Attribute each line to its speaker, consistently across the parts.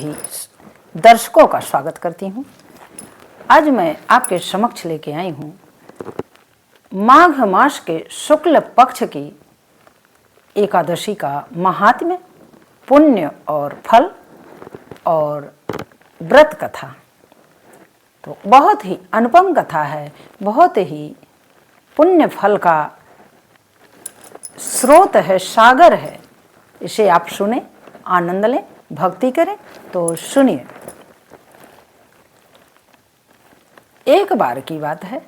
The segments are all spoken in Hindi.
Speaker 1: सभी दर्शकों का स्वागत करती हूँ। आज मैं आपके समक्ष लेके आई हूँ माघ मास के शुक्ल पक्ष की एकादशी का महात्म्य, पुण्य और फल और व्रत कथा। तो बहुत ही अनुपम कथा है, बहुत ही पुण्य फल का स्रोत है, सागर है। इसे आप सुने, आनंद लें, भक्ति करें। तो सुनिए। एक बार की बात है,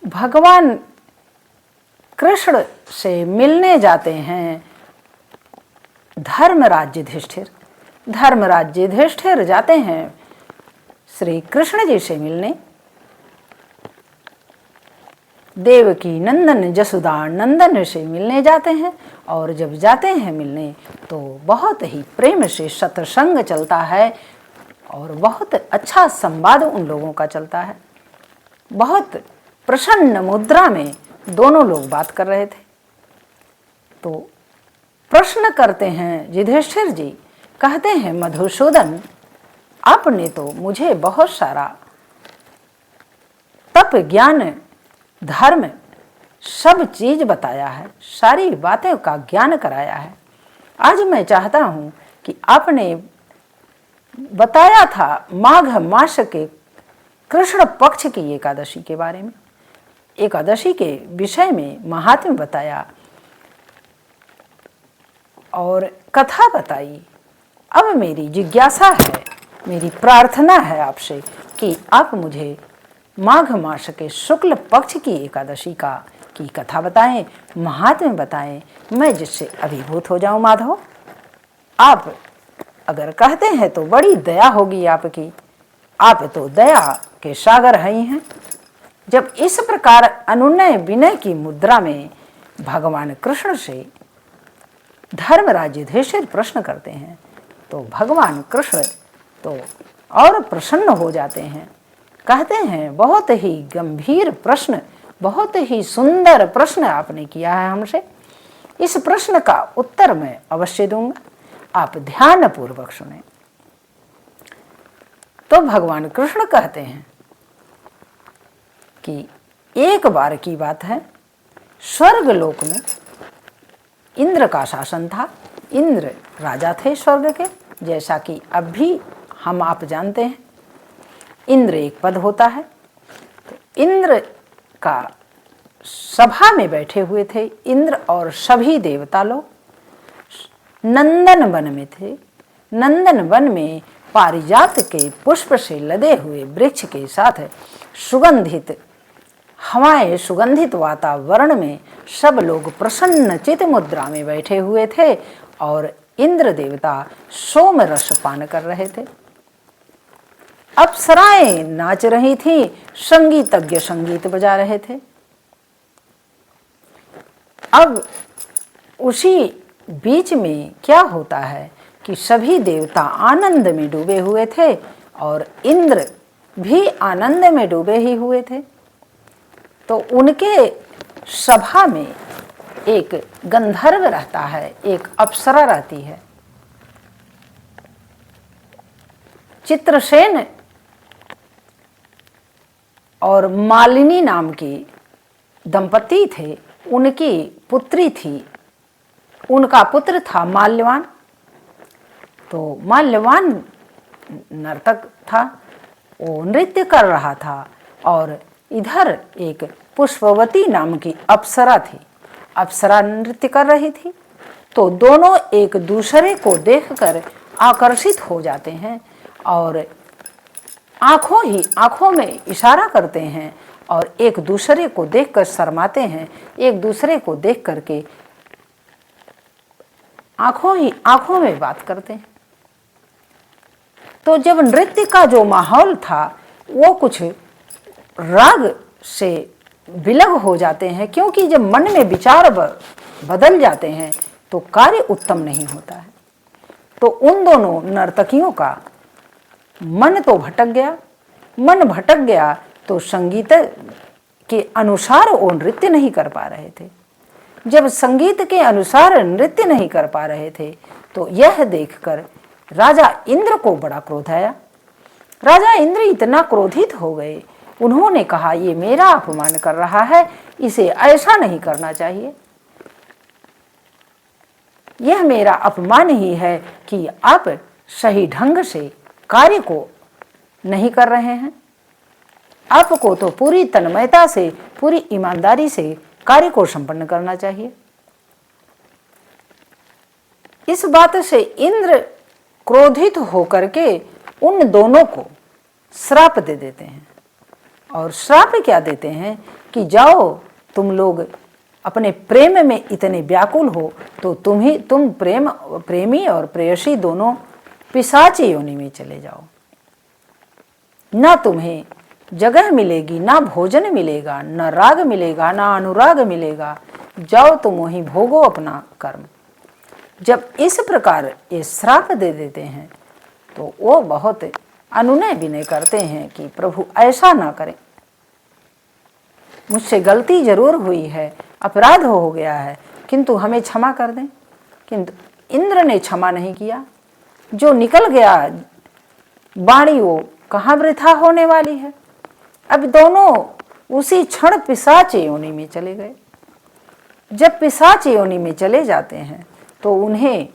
Speaker 1: भगवान कृष्ण से मिलने जाते हैं धर्मराज युधिष्ठिर। धर्मराज युधिष्ठिर जाते हैं श्री कृष्ण जी से मिलने। देवकी नंदन जसुदा नंदन से मिलने जाते हैं। और जब जाते हैं मिलने तो बहुत ही प्रेम से सत्संग चलता है और बहुत अच्छा संवाद उन लोगों का चलता है। बहुत प्रसन्न मुद्रा में दोनों लोग बात कर रहे थे। तो प्रश्न करते हैं युधिष्ठिर जी, कहते हैं मधुसूदन, आपने तो मुझे बहुत सारा तप ज्ञान धर्म सब चीज बताया है, सारी बातें का ज्ञान कराया है। आज मैं चाहता हूँ कि आपने बताया था माघ मास के कृष्ण पक्ष की एकादशी के बारे में, एकादशी के विषय में महात्म्य बताया और कथा बताई। अब मेरी जिज्ञासा है, मेरी प्रार्थना है आपसे कि आप मुझे माघ मास के शुक्ल पक्ष की एकादशी की कथा बताएं, महात्म्य बताएं, मैं जिससे अभिभूत हो जाऊं। माधव, आप अगर कहते हैं तो बड़ी दया होगी आपकी। आप तो दया के सागर ही हैं। जब इस प्रकार अनुनय विनय की मुद्रा में भगवान कृष्ण से धर्मराज युधिष्ठिर प्रश्न करते हैं तो भगवान कृष्ण तो और प्रसन्न हो जाते हैं। कहते हैं, बहुत ही गंभीर प्रश्न, बहुत ही सुंदर प्रश्न आपने किया है हमसे। इस प्रश्न का उत्तर मैं अवश्य दूंगा, आप ध्यानपूर्वक सुने। तो भगवान कृष्ण कहते हैं कि एक बार की बात है, स्वर्ग लोक में इंद्र का शासन था। इंद्र राजा थे स्वर्ग के, जैसा कि अब भी हम आप जानते हैं। इंद्र एक पद होता है। तो इंद्र का सभा में बैठे हुए थे इंद्र और सभी देवता लोग नंदन वन में थे। नंदन वन में पारिजात के पुष्प से लदे हुए वृक्ष के साथ सुगंधित हवाएं, सुगंधित वातावरण में सब लोग प्रसन्न चित मुद्रा में बैठे हुए थे और इंद्र देवता सोम रस पान कर रहे थे। अप्सराएं नाच रही थी, संगीतज्ञ संगीत बजा रहे थे। अब उसी बीच में क्या होता है कि सभी देवता आनंद में डूबे हुए थे और इंद्र भी आनंद में डूबे ही हुए थे। तो उनके सभा में एक गंधर्व रहता है, एक अप्सरा रहती है। चित्रसेन और मालिनी नाम की दंपति थे, उनकी पुत्री थी, उनका पुत्र था माल्यवान। तो माल्यवान नर्तक था, वो नृत्य कर रहा था और इधर एक पुष्पवती नाम की अप्सरा थी, अप्सरा नृत्य कर रही थी। तो दोनों एक दूसरे को देखकर आकर्षित हो जाते हैं और आंखों ही आंखों में इशारा करते हैं और एक दूसरे को देखकर शर्माते हैं, एक दूसरे को देख करके आंखों ही आंखों में बात करते हैं। तो जब नृत्य का जो माहौल था वो कुछ राग से विलग हो जाते हैं, क्योंकि जब मन में विचार बदल जाते हैं तो कार्य उत्तम नहीं होता है। तो उन दोनों नर्तकियों का मन तो भटक गया। मन भटक गया तो संगीत के अनुसार वो नृत्य नहीं कर पा रहे थे। जब संगीत के अनुसार नृत्य नहीं कर पा रहे थे तो यह देखकर राजा इंद्र को बड़ा क्रोध आया। राजा इंद्र इतना क्रोधित हो गए, उन्होंने कहा, ये मेरा अपमान कर रहा है, इसे ऐसा नहीं करना चाहिए। यह मेरा अपमान ही है कि आप सही ढंग से कार्य को नहीं कर रहे हैं। आपको तो पूरी तन्मयता से, पूरी ईमानदारी से कार्य को संपन्न करना चाहिए। इस बात से इंद्र क्रोधित होकर के उन दोनों को श्राप दे देते हैं। और श्राप क्या देते हैं कि जाओ, तुम लोग अपने प्रेम में इतने व्याकुल हो तो तुम प्रेमी और प्रेयसी दोनों पिशाची योनि में चले जाओ। ना तुम्हें जगह मिलेगी, ना भोजन मिलेगा, ना राग मिलेगा, ना अनुराग मिलेगा। जाओ तुम वहीं भोगो अपना कर्म। जब इस प्रकार ये श्राप दे देते हैं तो वो बहुत अनुनय विनय करते हैं कि प्रभु ऐसा ना करें, मुझसे गलती जरूर हुई है, अपराध हो गया है, किंतु हमें क्षमा कर दें। किंतु इंद्र ने क्षमा नहीं किया। जो निकल गया वाणी वो कहाँ वृथा होने वाली है। अब दोनों उसी क्षण पिशाच योनि में चले गए। जब पिशाच योनि में चले जाते हैं तो उन्हें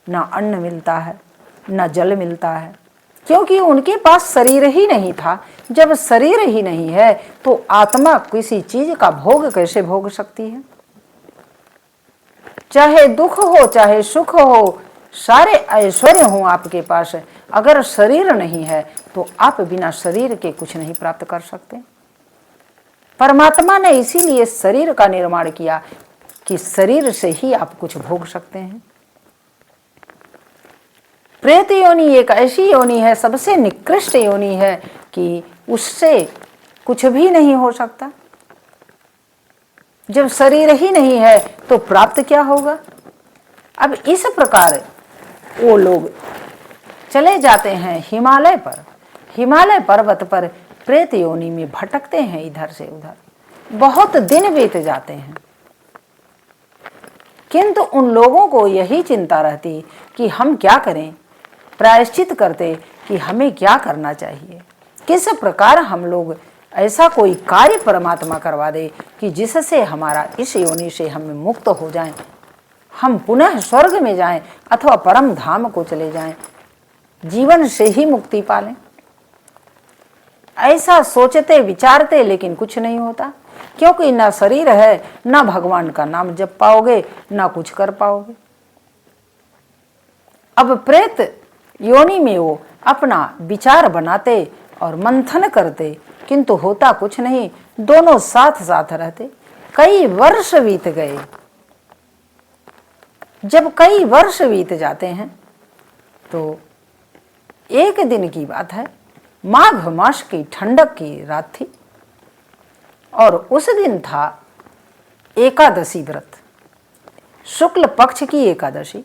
Speaker 1: ना अन्न मिलता है, ना जल मिलता है, क्योंकि उनके पास शरीर ही नहीं था। जब शरीर ही नहीं है तो आत्मा किसी चीज का भोग कैसे भोग सकती है। चाहे दुख हो, चाहे सुख हो, सारे ऐश्वर्य हो आपके पास, अगर शरीर नहीं है तो आप बिना शरीर के कुछ नहीं प्राप्त कर सकते। परमात्मा ने इसीलिए शरीर का निर्माण किया कि शरीर से ही आप कुछ भोग सकते हैं। प्रेत योनि एक ऐसी योनि है, सबसे निकृष्ट योनि है कि उससे कुछ भी नहीं हो सकता। जब शरीर ही नहीं है तो प्राप्त क्या होगा। अब इस प्रकार वो लोग चले जाते हैं हिमालय पर। हिमालय पर्वत पर प्रेत योनि में भटकते हैं इधर से उधर। बहुत दिन बीत जाते हैं, किंतु उन लोगों को यही चिंता रहती कि हम क्या करें। प्रायश्चित करते कि हमें क्या करना चाहिए, किस प्रकार हम लोग ऐसा कोई कार्य परमात्मा करवा दे कि जिससे हमारा इस योनि से हम मुक्त हो जाएं, हम पुनः स्वर्ग में जाएं अथवा परम धाम को चले जाएं, जीवन से ही मुक्ति पालें। ऐसा सोचते विचारते, लेकिन कुछ नहीं होता, क्योंकि ना शरीर है, ना भगवान का नाम जप पाओगे, ना कुछ कर पाओगे। अब प्रेत योनि में वो अपना विचार बनाते और मंथन करते, किंतु होता कुछ नहीं। दोनों साथ साथ रहते। कई वर्ष बीत गए। जब कई वर्ष बीत जाते हैं तो एक दिन की बात है, माघ मास की ठंडक की रात थी और उस दिन था एकादशी व्रत, शुक्ल पक्ष की एकादशी,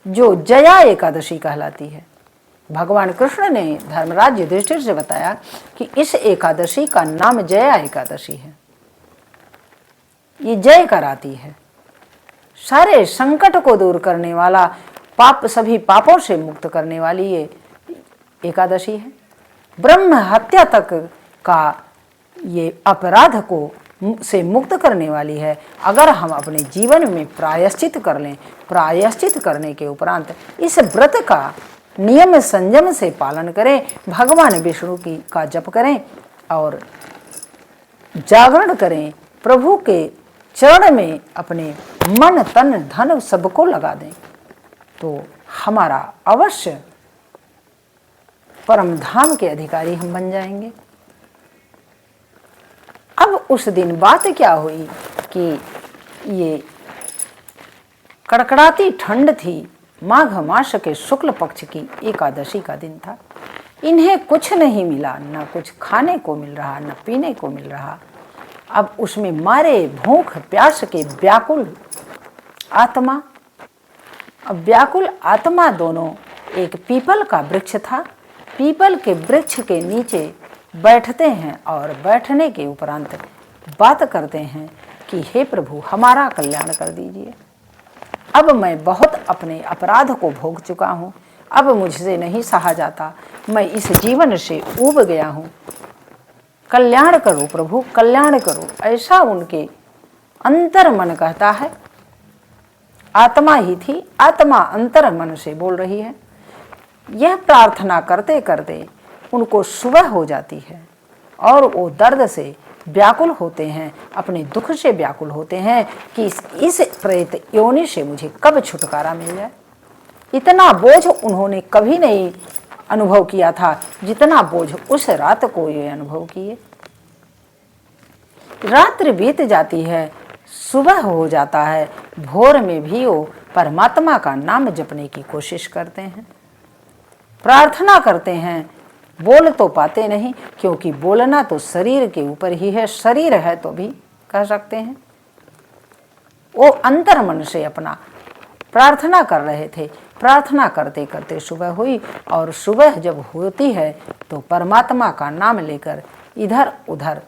Speaker 1: जो जया एकादशी कहलाती है। भगवान कृष्ण ने धर्मराज युधिष्ठिर से बताया कि इस एकादशी का नाम जया एकादशी है। ये जय कराती है, सारे संकट को दूर करने वाला, पाप सभी पापों से मुक्त करने वाली ये एकादशी है। ब्रह्म हत्या तक का ये अपराध को से मुक्त करने वाली है। अगर हम अपने जीवन में प्रायश्चित कर लें, प्रायश्चित करने के उपरांत इस व्रत का नियम संयम से पालन करें, भगवान विष्णु की का जप करें और जागरण करें, प्रभु के चरण में अपने मन तन धन सबको लगा दें, तो हमारा अवश्य परम धाम के अधिकारी हम बन जाएंगे। अब उस दिन बात क्या हुई कि ये कड़कड़ाती ठंड थी, माघ मास के शुक्ल पक्ष की एकादशी का दिन था। इन्हें कुछ नहीं मिला, ना कुछ खाने को मिल रहा, ना पीने को मिल रहा। अब उसमें मारे भूख प्यास के व्याकुल आत्मा, अब व्याकुल आत्मा दोनों, एक पीपल का वृक्ष था, पीपल के वृक्ष के नीचे बैठते हैं और बैठने के उपरांत बात करते हैं कि हे प्रभु हमारा कल्याण कर दीजिए। अब मैं बहुत अपने अपराध को भोग चुका हूँ, अब मुझसे नहीं सहा जाता, मैं इस जीवन से ऊब गया हूँ। कल्याण करो प्रभु, कल्याण करो, ऐसा उनके अंतर मन कहता है। आत्मा ही थी, आत्मा अंतर मन से बोल रही है। यह प्रार्थना करते करते उनको सुबह हो जाती है और वो दर्द से व्याकुल होते हैं, अपने दुख से व्याकुल होते हैं कि इस प्रेत योनि से मुझे कब छुटकारा मिल जाए। इतना बोझ उन्होंने कभी नहीं अनुभव किया था जितना बोझ उस रात को ये अनुभव किए। रात्रि बीत जाती है, सुबह हो जाता है, भोर में भी वो परमात्मा का नाम जपने की कोशिश करते हैं, प्रार्थना करते हैं। बोल तो पाते नहीं, क्योंकि बोलना तो शरीर के ऊपर ही है, शरीर है तो भी कह सकते हैं। वो अंतर मन से अपना प्रार्थना कर रहे थे। प्रार्थना करते करते सुबह हुई और सुबह जब होती है तो परमात्मा का नाम लेकर इधर उधर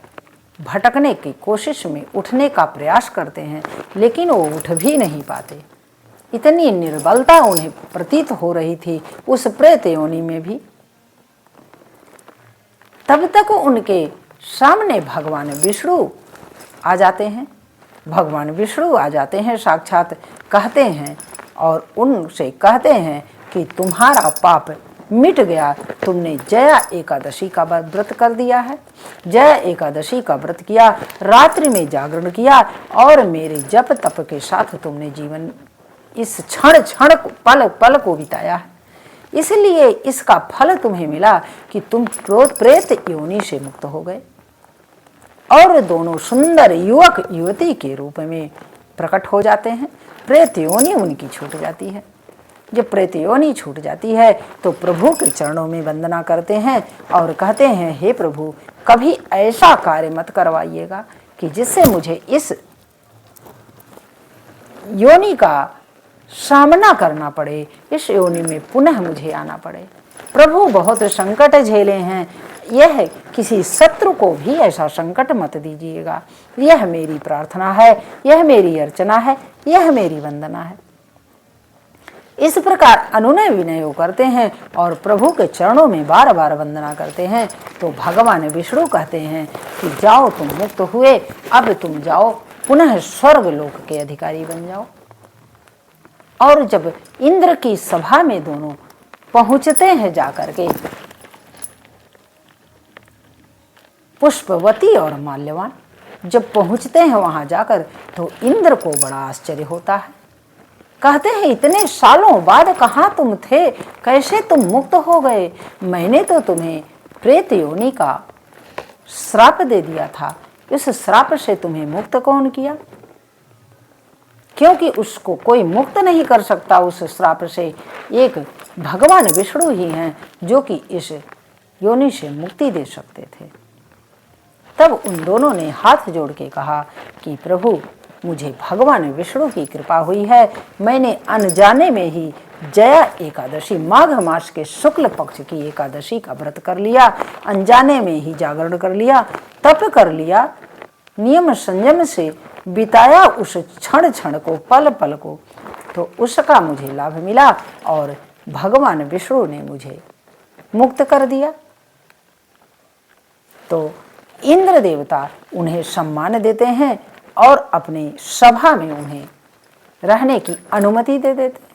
Speaker 1: भटकने की कोशिश में उठने का प्रयास करते हैं, लेकिन वो उठ भी नहीं पाते। इतनी निर्बलता उन्हें प्रतीत हो रही थी उस प्रेत योनि में भी। तब तक उनके सामने भगवान विष्णु आ जाते हैं। भगवान विष्णु आ जाते हैं, साक्षात कहते हैं और उनसे कहते हैं कि तुम्हारा पाप मिट गया, तुमने जया एकादशी का व्रत कर दिया है, जया एकादशी का व्रत किया, रात्रि में जागरण किया और मेरे जप तप के साथ तुमने जीवन इस क्षण क्षण पल पल को बिताया है, इसलिए इसका फल तुम्हें मिला कि तुम प्रेत योनि से मुक्त हो गए। और दोनों सुंदर युवक युवती के रूप में प्रकट हो जाते हैं। प्रेत योनि उनकी छूट जाती है। जब प्रेत योनि छूट जाती है तो प्रभु के चरणों में वंदना करते हैं और कहते हैं, हे प्रभु, कभी ऐसा कार्य मत करवाइएगा कि जिससे मुझे इस योनि का सामना करना पड़े, इस योनि में पुनः मुझे आना पड़े। प्रभु बहुत संकट झेले हैं, यह किसी शत्रु को भी ऐसा संकट मत दीजिएगा। यह मेरी प्रार्थना है, यह मेरी अर्चना है, यह मेरी वंदना है। इस प्रकार अनुनय विनय करते हैं और प्रभु के चरणों में बार बार वंदना करते हैं। तो भगवान विष्णु कहते हैं कि जाओ, तुम मुक्त हुए, अब तुम जाओ पुनः स्वर्ग लोक के अधिकारी बन जाओ। और जब इंद्र की सभा में दोनों पहुंचते हैं जाकर के, पुष्पवती और माल्यवान जब पहुंचते हैं वहां जाकर, तो इंद्र को बड़ा आश्चर्य होता है। कहते हैं, इतने सालों बाद कहाँ तुम थे, कैसे तुम मुक्त हो गए? मैंने तो तुम्हें प्रेत योनि का श्राप दे दिया था, इस श्राप से तुम्हें मुक्त कौन किया? क्योंकि उसको कोई मुक्त नहीं कर सकता उस श्राप से, एक भगवान विष्णु ही हैं जो कि इस योनि से मुक्ति दे सकते थे। तब उन दोनों ने हाथ जोड़ के कहा कि प्रभु, मुझे भगवान विष्णु की कृपा हुई है, मैंने अनजाने में ही जया एकादशी, माघ मास के शुक्ल पक्ष की एकादशी का व्रत कर लिया, अनजाने में ही जागरण कर लिया, तप कर लिया, नियम संयम से बिताया उस क्षण क्षण को, पल पल को, तो उसका मुझे लाभ मिला और भगवान विष्णु ने मुझे मुक्त कर दिया। तो इंद्र देवता उन्हें सम्मान देते हैं और अपनी सभा में उन्हें रहने की अनुमति दे देते हैं।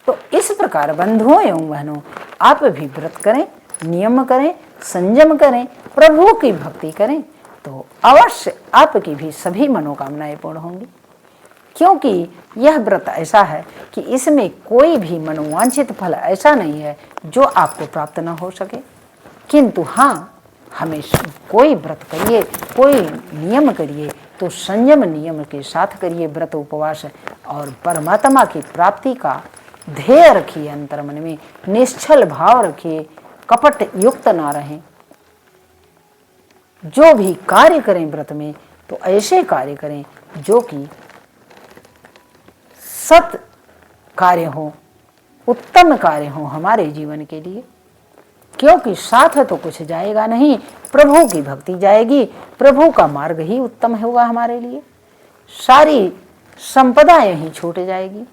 Speaker 1: तो इस प्रकार बंधुओं एवं बहनों, आप भी व्रत करें, नियम करें, संयम करें, प्रभु की भक्ति करें, तो अवश्य आपकी भी सभी मनोकामनाएं पूर्ण होंगी। क्योंकि यह व्रत ऐसा है कि इसमें कोई भी मनोवांछित फल ऐसा नहीं है जो आपको प्राप्त न हो सके। किंतु हाँ, हमेशा कोई व्रत करिए, कोई नियम करिए तो संयम नियम के साथ करिए व्रत उपवास, और परमात्मा की प्राप्ति का ध्येय रखिए, अंतर मन में निश्चल भाव रखिए, कपट युक्त ना रहें। जो भी कार्य करें व्रत में तो ऐसे कार्य करें जो कि सत कार्य हो, उत्तम कार्य हो हमारे जीवन के लिए। क्योंकि साथ तो कुछ जाएगा नहीं, प्रभु की भक्ति जाएगी, प्रभु का मार्ग ही उत्तम होगा हमारे लिए। सारी संपदा यहीं छूट जाएगी।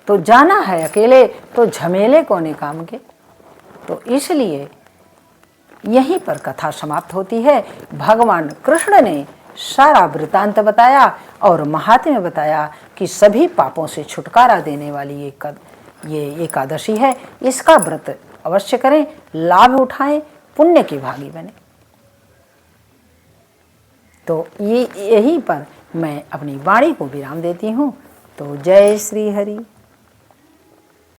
Speaker 1: तो जाना है अकेले तो झमेले कोने काम के। तो इसलिए यहीं पर कथा समाप्त होती है। भगवान कृष्ण ने सारा वृतांत बताया और महात्म्य बताया कि सभी पापों से छुटकारा देने वाली ये एकादशी है। इसका व्रत अवश्य करें, लाभ उठाएं, पुण्य के भागी बने। तो यहीं पर मैं अपनी वाणी को विराम देती हूँ। तो जय श्री हरि।